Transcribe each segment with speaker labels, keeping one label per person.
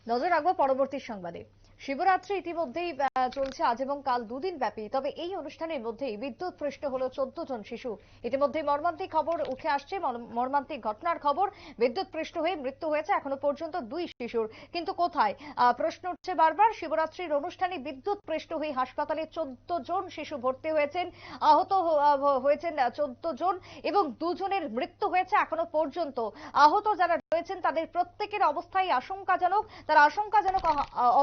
Speaker 1: নজর রাখবো পরবর্তী সংবাদে। শিবরাত্রি ইতিমধ্যেই চলছে আজ এবং কাল দুদিন ব্যাপী। তবে এই অনুষ্ঠানের মধ্যেই বিদ্যুৎ পৃষ্ঠ হলো 14 জন শিশু। ইতিমধ্যে মর্মান্তিক খবর উঠে আসছে, মর্মান্তিক ঘটনার খবর। বিদ্যুৎ পৃষ্ঠ হয়ে মৃত্যু হয়েছে এখনো পর্যন্ত 2 শিশুর। কিন্তু কোথায়? প্রশ্ন উঠছে বারবার। শিবরাত্রির অনুষ্ঠানে বিদ্যুৎ পৃষ্ঠ হয়ে হাসপাতালে 14 জন শিশু ভর্তি হয়েছেন। আহত হয়েছেন 14 জন এবং 2 জনের মৃত্যু হয়েছে এখনো পর্যন্ত। আহত যারা রয়েছেন তাদের প্রত্যেকের অবস্থাই আশঙ্কাজনক। তারা আশঙ্কাজনক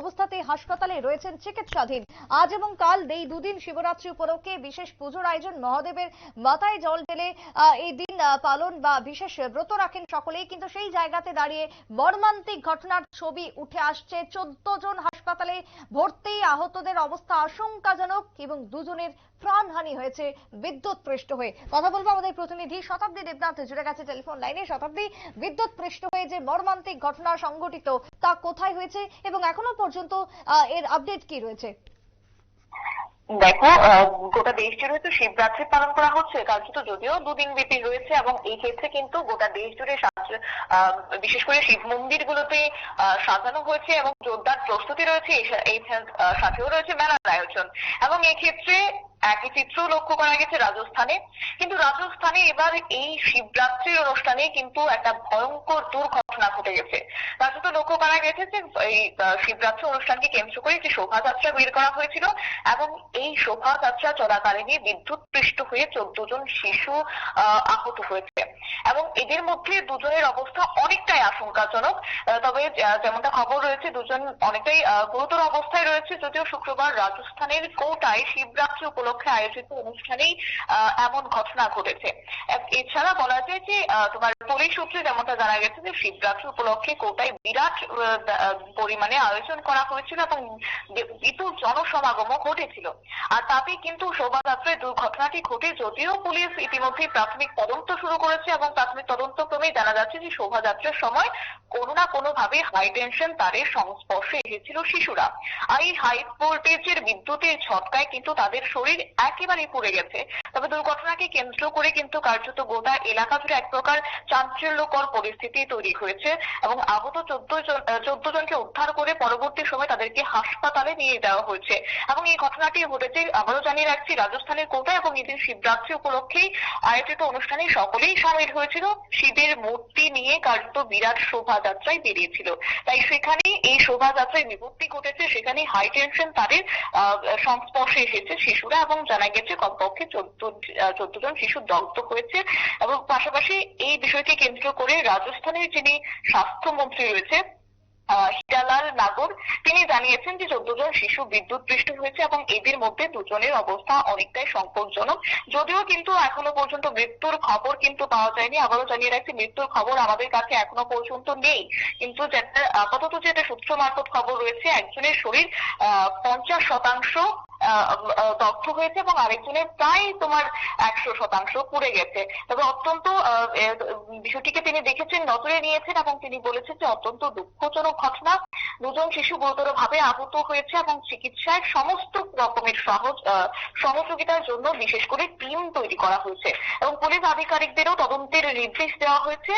Speaker 1: অবস্থাতে হাসপাতালে রয়েছেন চিকিৎসাধীন। আজ এবং কাল এই দুদিন শিবরাত্রি উপলক্ষে বিশেষ পুজোর আয়োজন। মহাদেবের মাথায় জল ঢেলে এই দিন পালন বা বিশেষ ব্রত রাখেন সকলেই। কিন্তু সেই জায়গাতে দাঁড়িয়ে মর্মান্তিক ঘটনার ছবি উঠে আসছে। 14 জন হাসপাতালে ভর্তি, আহতদের অবস্থা আশঙ্কাজনক এবং 2 জনের প্রাণহানি হয়েছে বিদ্যুৎ পৃষ্ঠ হয়ে। কথা বলবো আমাদের প্রতিনিধি শতাব্দী দেবনাথ জুড়ে গেছে টেলিফোন লাইনে। শতাব্দী, বিদ্যুৎ পৃষ্ঠ হয়ে যে মর্মান্তিক ঘটনা সংঘটিত তা কোথায় হয়েছে এবং এখনো পর্যন্ত এর আপডেট কি রয়েছে?
Speaker 2: দেখো, গোটা দেশ জুড়ে তো শিবরাত্রি পালন করা হচ্ছে কার্যত, যদিও দুদিন ব্যাপী রয়েছে এবং এই ক্ষেত্রে কিন্তু গোটা দেশ জুড়ে বিশেষ করে শিব মন্দির গুলোতে সাজানো হয়েছে এবং জোরদার প্রস্তুতি রয়েছে। এই সাথেও রয়েছে মেলার আয়োজন এবং এই ক্ষেত্রে একই চিত্র লক্ষ্য করা গেছে রাজস্থানে। কিন্তু রাজস্থানে এবার এই শিবরাত্রির অনুষ্ঠানে কিন্তু একটা ভয়ঙ্কর দুর্ঘটনা ঘটে গেছে। কার্যত লক্ষ্য করা গেছে যে এই শিবরাত্রি অনুষ্ঠানকে কেন্দ্র করে একটি শোভাযাত্রা বের করা হয়েছিল এবং এই শোভাযাত্রা চলাকালীনই বিদ্যুৎ পৃষ্ঠ হয়ে 14 জন শিশু আহত হয়েছে এবং এদের মধ্যে 2 জনের অবস্থা অনেকটাই আশঙ্কাজনক। তবে যেমনটা খবর রয়েছে 2 জন অনেকটাই গুরুতর অবস্থায় রয়েছে। যদিও শুক্রবার রাজস্থানের কোটায় শিবরাত্রি উপলক্ষে আয়োজিত অনুষ্ঠানেই এমন ঘটনা ঘটেছে। এছাড়া বলা যায় যে তোমার পুলিশ সূত্রে যেমনটা জানা গেছে যে শিবরাত্রি উপলক্ষে কোটায় বিরাট পরিমাণে আয়োজন করা হয়েছিল এবং বিপুল জনসমাগমও ঘটেছিল। আর তাতে কিন্তু শোভাযাত্রায় দুর্ঘটনাটি ঘটে। যদিও পুলিশ ইতিমধ্যে প্রাথমিক তদন্ত শুরু করেছে এবং প্রাথমিক তদন্ত ক্রমেই জানা যাচ্ছে যে শোভাযাত্রার সময় কোনো না কোনো ভাবে হাই টেনশন তারের সংস্পর্শে এসেছিল শিশুরা। আর এই হাই ভোল্টেজের বিদ্যুতের ঝটকায় কিন্তু তাদের শরীর একেবারে পুড়ে গেছে। তবে দুর্ঘটনাকে কেন্দ্র করে কিন্তু কার্যত গোটা এলাকা জুড়ে এক প্রকার চাঞ্চল্যকর পরিস্থিতি তৈরি হয়েছে এবং আহত 14 জনকে উদ্ধার করে পরবর্তী সময় তাদেরকে হাসপাতালে নিয়ে যাওয়া হয়েছে। এবং এই ঘটনাটি ঘটেছে, আবারও জানিয়ে রাখছি, রাজস্থানের কোটা এবং এদিন শিবরাত্রি উপলক্ষেই আয়োজিত অনুষ্ঠানে সকলেই সামিল হয়েছিল। শিবের মূর্তি নিয়ে কার্যত বিরাট শোভাযাত্রায় বেরিয়েছিল। তাই সেখানে এই শোভাযাত্রায় বিপত্তি ঘটেছে, সেখানে হাই টেনশন তাদের সংস্পর্শে এসেছে শিশুরা এবং জানা গেছে কমপক্ষে 14 জন শিশু দগ্ধ হয়েছে। এবং পাশাপাশি এই বিষয়কে কেন্দ্র করে রাজস্থানের যিনি স্বাস্থ্যমন্ত্রী রয়েছে হীরালাল নাগর, তিনি জানিয়েছেন যে 14 জন শিশু বিদ্যুৎ পৃষ্ঠ হয়েছে এবং এদের মধ্যে 2 জনের অবস্থা অনেকটাই সংকটজনক। যদিও কিন্তু এখনো পর্যন্ত মৃত্যুর খবর কিন্তু পাওয়া যায়নি। আবারও জানিয়ে রাখছি, মৃত্যুর খবর আমাদের কাছে এখনো পর্যন্ত নেই। কিন্তু যেটা আপাতত যেটা সূত্র মারফত খবর রয়েছে, একজনের শরীর 50% দগ্ধ হয়েছে এবং আরেকজনের প্রায় তোমার 100% পুড়ে গেছে। তবে অত্যন্ত বিষয়টিকে তিনি দেখেছেন, নজরে নিয়েছেন এবং তিনি বলেছেন যে অত্যন্ত দুঃখজনক ঘটনা। 2 জন শিশু গুরুতর ভাবে আহত হয়েছে এবং চিকিৎসায় সমস্ত রকমের সহযোগিতার জন্য বিশেষ করে টিম তৈরি করা হয়েছে এবং পুলিশ আধিকারিকদেরও তদন্তের নির্দেশ দেওয়া হয়েছে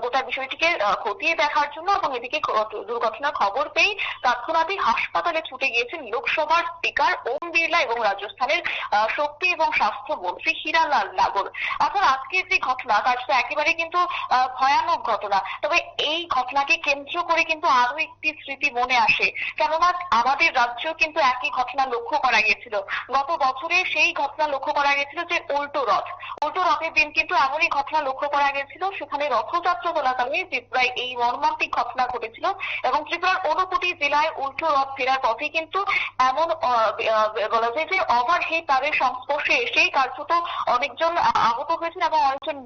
Speaker 2: গোটা বিষয়টিকে খতিয়ে দেখার জন্য। এবং এদিকে দুর্ঘটনার খবর পেয়ে তৎক্ষণাৎই হাসপাতালে ছুটে গিয়েছেন লোকসভার স্পিকার ওম বিড়লা এবং রাজস্থানের শক্তি এবং স্বাস্থ্য মন্ত্রী হীরালাল নাগর। অর্থাৎ আজকের যে ঘটনা তার সাথে একেবারে কিন্তু ভয়ানক ঘটনা। তবে এই ঘটনাকে কেন্দ্র করে কিন্তু আরো একটি স্মৃতি মনে আসে, কেননা আমাদের রাজ্যেও কিন্তু একই ঘটনা লক্ষ্য করা গেছিল। গত বছরে সেই ঘটনা লক্ষ্য করা গেছিল যে উল্টো রথের দিন কিন্তু এমনই ঘটনা লক্ষ্য করা গেছিল। সেখানে রথযাত্রা চলাকালীন ত্রিপুরায় এই মর্মান্তিক ঘটনা ঘটেছিল এবং ত্রিপুরার ঊনকোটি জেলায় উল্টো রথ ফেরার পথে কিন্তু এমন বলা যায় যে ওভারহেড তারের সংস্পর্শে এসেই কার্যত অনেকজন আহত হয়েছেন এবং অনেকজন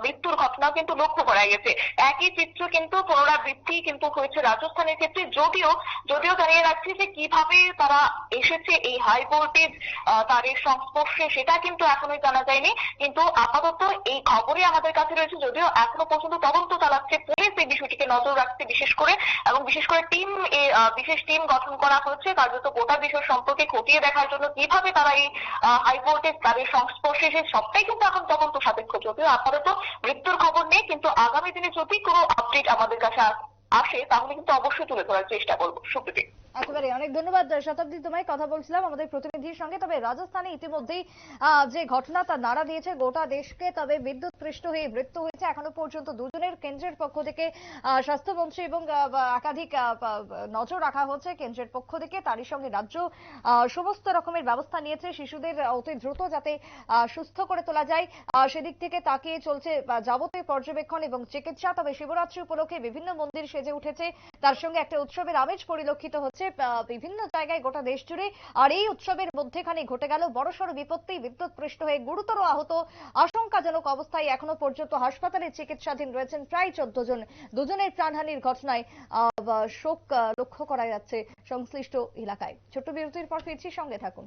Speaker 2: মৃত্যুর ঘটনা কিন্তু লক্ষ্য করা গেছে। একই চিত্র কিন্তু পুনরাবৃত্তি কিন্তু হয়েছে রাজস্থানের ক্ষেত্রে। যদিও জানিয়ে রাখছি যে কিভাবে তারা এসেছে এই হাই ভোল্টেজ তারের সংস্পর্শে সেটা কিন্তু এখনোই জানা যায়নি। কিন্তু আপাতত এই খবরই আমাদের কাছে রয়েছে। যদিও এখনো পর্যন্ত তদন্ত চালাচ্ছে পুলিশ এই বিষয়টিকে নজর রাখতে বিশেষ করে বিশেষ টিম গঠন করা হচ্ছে কার্যত গোটা বিষয় সম্পর্কে খতিয়ে দেখার জন্য কিভাবে তারা এই হাই ভোল্টেজ তারের সংস্পর্শে এসে সবটাই কিন্তু এখন তদন্ত সাপেক্ষ। যদিও আপাতত মৃত্যুর খবর নেই, কিন্তু আগামী দিনে যদি কোনো আপডেট আমাদের কাছে আসে তাহলে কিন্তু অবশ্যই তুলে ধরার চেষ্টা করবো। সুপ্রীতি।
Speaker 1: একেবারে অনেক ধন্যবাদ শতাব্দী, তোমায় কথা বলছিলাম আমাদের প্রতিনিধির সঙ্গে। তবে রাজস্থানে ইতিমধ্যেই যে ঘটনা তা নাড়া দিয়েছে গোটা দেশকে। তবে বিদ্যুৎ পৃষ্ঠ হয়ে মৃত্যু হয়েছে এখনো পর্যন্ত দুজনের। কেন্দ্রের পক্ষ থেকে স্বাস্থ্যমন্ত্রী এবং একাধিক নজর রাখা হচ্ছে কেন্দ্রের পক্ষ থেকে। তারই সঙ্গে রাজ্য সমস্ত রকমের ব্যবস্থা নিয়েছে শিশুদের অতি দ্রুত যাতে সুস্থ করে তোলা যায় সেদিক থেকে তাকিয়ে চলছে যাবতীয় পর্যবেক্ষণ এবং চিকিৎসা। তবে শিবরাত্রি উপলক্ষে বিভিন্ন মন্দির সেজে উঠেছে, তার সঙ্গে একটা উৎসবের আমেজ পরিলক্ষিত হচ্ছে বিভিন্ন জায়গায় গোটা দেশ জুড়ে। আর এই উৎসবের মধ্যেখানে ঘটে গেল বড়সড় বিপত্তি। বিদ্যুৎ পৃষ্ঠ হয়ে গুরুতর আহত, আশঙ্কাজনক অবস্থায় এখনো পর্যন্ত হাসপাতালে চিকিৎসাধীন রয়েছেন প্রায় 14 জন। দুজনের প্রাণহানির ঘটনায় শোক লক্ষ্য করা যাচ্ছে সংশ্লিষ্ট এলাকায়। ছোট্ট বিরতির পর ফিরছি, সঙ্গে থাকুন।